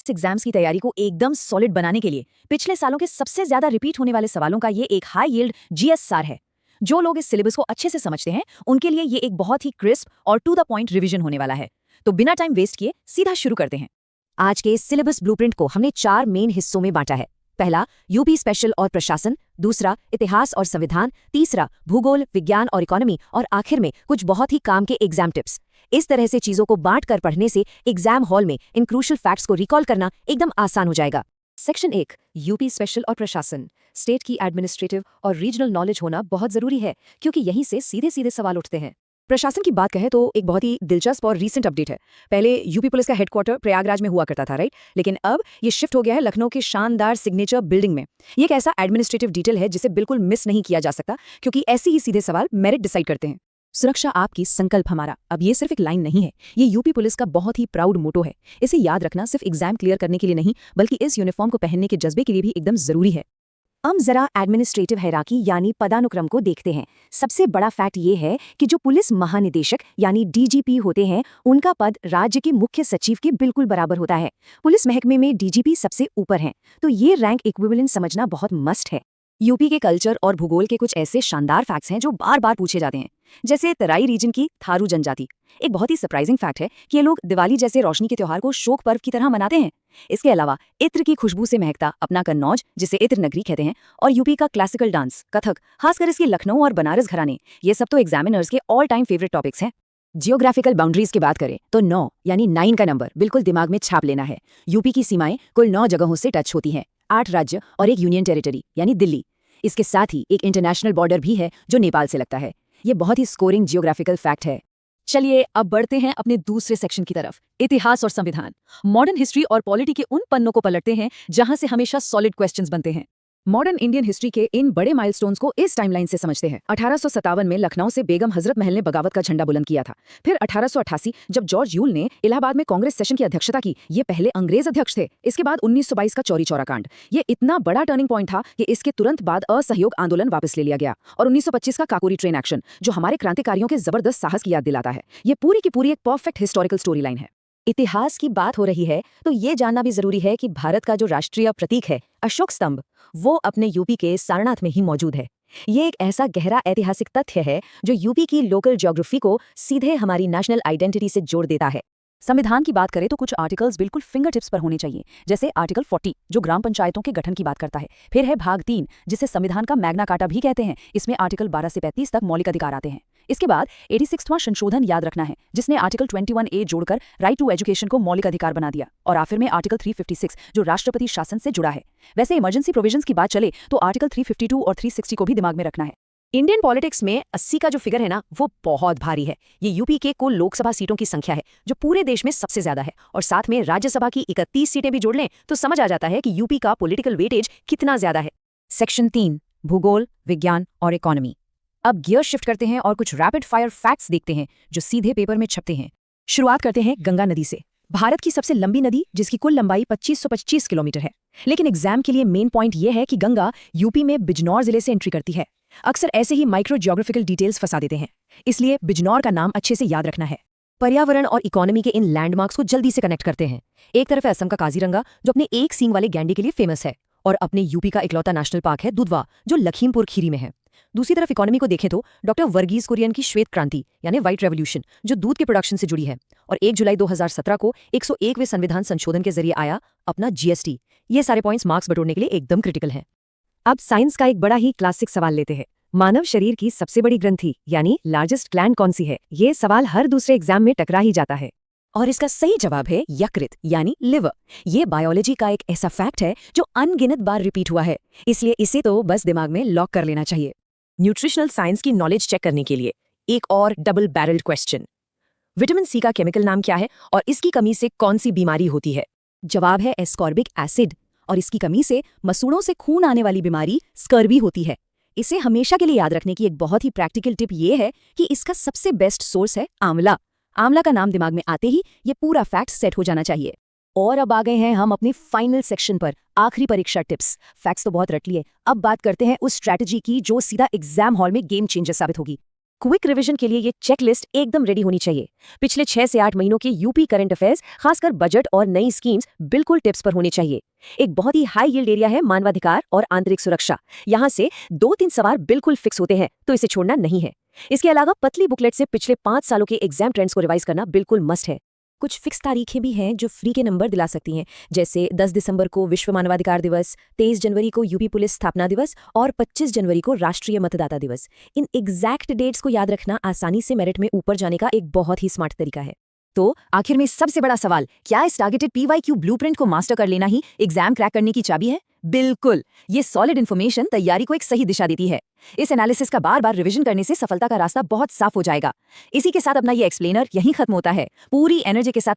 Exams की तैयारी को एकदम सॉलिड बनाने के लिए पिछले सालों के सबसे ज्यादा रिपीट होने वाले सवालों का ये एक हाई यील्ड जीएस सार है। जो लोग इस सिलेबस को अच्छे से समझते हैं उनके लिए ये एक बहुत ही क्रिस्प और टू द पॉइंट रिवीजन होने वाला है। तो बिना टाइम वेस्ट किए सीधा शुरू करते हैं। आज के सिलेबस ब्लूप्रिंट को हमने 4 मेन हिस्सों में बांटा है। पहला यूपी स्पेशल और प्रशासन, दूसरा इतिहास और संविधान, तीसरा भूगोल, विज्ञान और इकोनॉमी, और आखिर में कुछ बहुत ही काम के एग्जाम टिप्स। इस तरह से चीजों को बांट कर पढ़ने से एग्जाम हॉल में इन क्रूशल फैक्ट्स को रिकॉल करना एकदम आसान हो जाएगा। सेक्शन 1, यूपी स्पेशल और प्रशासन। स्टेट की एडमिनिस्ट्रेटिव और रीजनल नॉलेज होना बहुत जरूरी है, क्योंकि यहीं से सीधे सीधे सवाल उठते हैं। प्रशासन की बात कहें तो एक बहुत ही दिलचस्प और रीसेंट अपडेट है। पहले यूपी पुलिस का हेडक्वार्टर प्रयागराज में हुआ करता था, राइट, लेकिन अब ये शिफ्ट हो गया है लखनऊ के शानदार सिग्नेचर बिल्डिंग में। ये एक ऐसा एडमिनिस्ट्रेटिव डिटेल है जिसे बिल्कुल मिस नहीं किया जा सकता, क्योंकि ऐसे ही सीधे सवाल मेरिट डिसाइड करते हैं। सुरक्षा आपकी, संकल्प हमारा। अब ये सिर्फ एक लाइन नहीं है, ये यूपी पुलिस का बहुत ही प्राउड मोटो है। इसे याद रखना सिर्फ एग्जाम क्लियर करने के लिए नहीं, बल्कि इस यूनिफॉर्म को पहनने के जज्बे के लिए भी एकदम जरूरी है। हम जरा एडमिनिस्ट्रेटिव हायरार्की यानी पदानुक्रम को देखते हैं। सबसे बड़ा फैक्ट ये है कि जो पुलिस महानिदेशक यानी डीजीपी होते हैं, उनका पद राज्य के मुख्य सचिव के बिल्कुल बराबर होता है। पुलिस महकमे में डीजीपी सबसे ऊपर हैं, तो ये रैंक इक्विवेलेंट समझना बहुत मस्ट है। यूपी के कल्चर और भूगोल के कुछ ऐसे शानदार फैक्ट्स हैं जो बार बार पूछे जाते हैं, जैसे तराई रीजन की थारू जनजाति। एक बहुत ही सरप्राइजिंग फैक्ट है कि ये लोग दिवाली जैसे रोशनी के त्योहार को शोक पर्व की तरह मनाते हैं। इसके अलावा इत्र की खुशबू से महकता अपना कन्नौज, जिसे इत्र नगरी कहते हैं, और यूपी का क्लासिकल डांस कथक, खासकर इसके लखनऊ और बनारस घराने, ये सब तो एग्जामिनर्स के ऑल टाइम फेवरेट टॉपिक्स हैं। जियोग्राफिकल बाउंड्रीज की बात करें तो 9 यानी 9 का नंबर बिल्कुल दिमाग में छाप लेना है। यूपी की सीमाएं कुल 9 जगहों से टच होती हैं, 8 राज्य और एक यूनियन टेरिटरी यानी दिल्ली। इसके साथ ही एक इंटरनेशनल बॉर्डर भी है जो नेपाल से लगता है। ये बहुत ही स्कोरिंग जियोग्राफिकल फैक्ट है। चलिए अब बढ़ते हैं अपने दूसरे सेक्शन की तरफ, इतिहास और संविधान। मॉडर्न हिस्ट्री और पॉलिटी के उन पन्नों को पलटते हैं जहां से हमेशा सॉलिड क्वेश्चंस बनते हैं। मॉडर्न इंडियन हिस्ट्री के इन बड़े माइलस्टोन्स को इस टाइमलाइन से समझते हैं। 1857 में लखनऊ से बेगम हजरत महल ने बगावत का झंडा बुलंद किया था। फिर 1888 जब जॉर्ज यूल ने इलाहाबाद में कांग्रेस सेशन की अध्यक्षता की, ये पहले अंग्रेज अध्यक्ष थे। इसके बाद 1922 का चौरी चौरा कांड, ये इतना बड़ा टर्निंग पॉइंट था कि इसके तुरंत बाद असहयोग आंदोलन वापस ले लिया गया, और 1925 का काकोरी ट्रेन एक्शन, जो हमारे क्रांतिकारियों के जबरदस्त साहस की याद दिलाता है। ये पूरी की पूरी एक परफेक्ट हिस्टोरिकल स्टोरी लाइन है। इतिहास की बात हो रही है तो ये जानना भी जरूरी है कि भारत का जो राष्ट्रीय प्रतीक है अशोक स्तंभ, वो अपने यूपी के सारनाथ में ही मौजूद है। ये एक ऐसा गहरा ऐतिहासिक तथ्य है जो यूपी की लोकल ज्योग्राफी को सीधे हमारी नेशनल आइडेंटिटी से जोड़ देता है। संविधान की बात करें तो कुछ आर्टिकल्स बिल्कुल फिंगर टिप्स पर होने चाहिए, जैसे आर्टिकल 40 जो ग्राम पंचायतों के गठन की बात करता है। फिर है भाग 3 जिसे संविधान का मैग्ना कार्टा भी कहते हैं। इसमें आर्टिकल 12 से 35 तक मौलिक अधिकार आते हैं। इसके बाद 86वां संशोधन याद रखना है, जिसने आर्टिकल 21A जोड़कर राइट टू एजुकेशन को मौलिक अधिकार बना दिया। और आखिर में आर्टिकल 356 जो राष्ट्रपति शासन से जुड़ा है। वैसे इमरजेंसी प्रोविजंस की बात चले तो आर्टिकल 352 और 360 को भी दिमाग में रखना है। इंडियन पॉलिटिक्स में 80 का जो फिगर है ना, वो बहुत भारी है। ये यूपी के कुल लोकसभा सीटों की संख्या है, जो पूरे देश में सबसे ज्यादा है, और साथ में राज्यसभा की 31 सीटें भी जोड़ लें तो समझ आ जाता है कि यूपी का पॉलिटिकल वेटेज कितना ज्यादा है। सेक्शन 3, भूगोल, विज्ञान और इकोनॉमी। अब गियर शिफ्ट करते हैं और कुछ रैपिड फायर फैक्ट्स देखते हैं जो सीधे पेपर में छपते हैं। शुरुआत करते हैं गंगा नदी से। भारत की सबसे लंबी नदी, जिसकी कुल लंबाई 2525 किलोमीटर है। लेकिन एग्जाम के लिए मेन पॉइंट यह है कि गंगा यूपी में बिजनौर जिले से एंट्री करती है। अक्सर ऐसे ही माइक्रो जियोग्राफिकल डिटेल्स फंसा देते हैं, इसलिए बिजनौर का नाम अच्छे से याद रखना है। पर्यावरण और इकोनॉमी के इन लैंडमार्क्स को जल्दी से कनेक्ट करते हैं। एक तरफ है असम का काजीरंगा, जो अपने एक सींग वाले गैंडे के लिए फेमस है, और अपने यूपी का इकलौता नेशनल पार्क है दुधवा, जो लखीमपुर खीरी में है। दूसरी तरफ इकोनॉमी को देखें तो डॉक्टर वर्गीज कुरियन की श्वेत क्रांति यानी व्हाइट रेवोल्यूशन, जो दूध के प्रोडक्शन से जुड़ी है, और 1 जुलाई 2017 को 101वें संविधान संशोधन के जरिए आया अपना जीएसटी। ये सारे पॉइंट्स मार्क्स बटोरने के लिए एकदम क्रिटिकल हैं। अब साइंस का एक बड़ा ही क्लासिक सवाल लेते हैं। मानव शरीर की सबसे बड़ी ग्रंथि यानी लार्जेस्ट ग्लैंड कौन सी है? ये सवाल हर दूसरे एग्जाम में टकरा ही जाता है, और इसका सही जवाब है यकृत यानी लिवर। ये बायोलॉजी का एक ऐसा फैक्ट है जो अनगिनत बार रिपीट हुआ है, इसलिए इसे तो बस दिमाग में लॉक कर लेना चाहिए। न्यूट्रिशनल साइंस की नॉलेज चेक करने के लिए एक और double barrelled question. Vitamin C का केमिकल नाम क्या है और इसकी कमी से कौन सी बीमारी होती है? जवाब है एस्कॉर्बिक एसिड, और इसकी कमी से मसूड़ों से खून आने वाली बीमारी स्कर्वी होती है। इसे हमेशा के लिए याद रखने की एक बहुत ही प्रैक्टिकल टिप ये है कि इसका सबसे बेस्ट सोर्स है आंवला। आंवला का नाम दिमाग में आते ही ये पूरा फैक्ट सेट हो जाना चाहिए। और अब आ गए हैं हम अपने फाइनल सेक्शन पर, आखिरी परीक्षा टिप्स। फैक्ट्स तो बहुत रट लिए, अब बात करते हैं उस स्ट्रैटेजी की जो सीधा एग्जाम हॉल में गेम चेंजर साबित होगी। क्विक रिवीजन के लिए ये चेकलिस्ट एकदम रेडी होनी चाहिए। पिछले 6 से 8 महीनों के यूपी करंट अफेयर्स, खासकर बजट और नई स्कीम्स बिल्कुल टिप्स पर होने चाहिए। एक बहुत ही हाई यील्ड एरिया है मानवाधिकार और आंतरिक सुरक्षा। यहाँ से 2-3 सवाल बिल्कुल फिक्स होते हैं, तो इसे छोड़ना नहीं है। इसके अलावा पतली बुकलेट से पिछले 5 सालों के एग्जाम ट्रेंड्स को रिवाइज करना बिल्कुल मस्ट है। कुछ फिक्स तारीखें भी हैं जो फ्री के नंबर दिला सकती हैं, जैसे 10 दिसंबर को विश्व मानवाधिकार दिवस, 23 जनवरी को यूपी पुलिस स्थापना दिवस और 25 जनवरी को राष्ट्रीय मतदाता दिवस। इन एग्जैक्ट डेट्स को याद रखना आसानी से मेरिट में ऊपर जाने का एक बहुत ही स्मार्ट तरीका है। तो आखिर में सबसे बड़ा सवाल, क्या इस टारगेटेड PYQ ब्लूप्रिंट को मास्टर कर लेना ही एग्जाम क्रैक करने की चाबी है? बिल्कुल। ये सॉलिड इन्फॉर्मेशन तैयारी को एक सही दिशा देती है। इस एनालिसिस का बार बार रिवीजन करने से सफलता का रास्ता बहुत साफ हो जाएगा। इसी के साथ अपना ये एक्सप्लेनर यहीं खत्म होता है। पूरी एनर्जी के साथ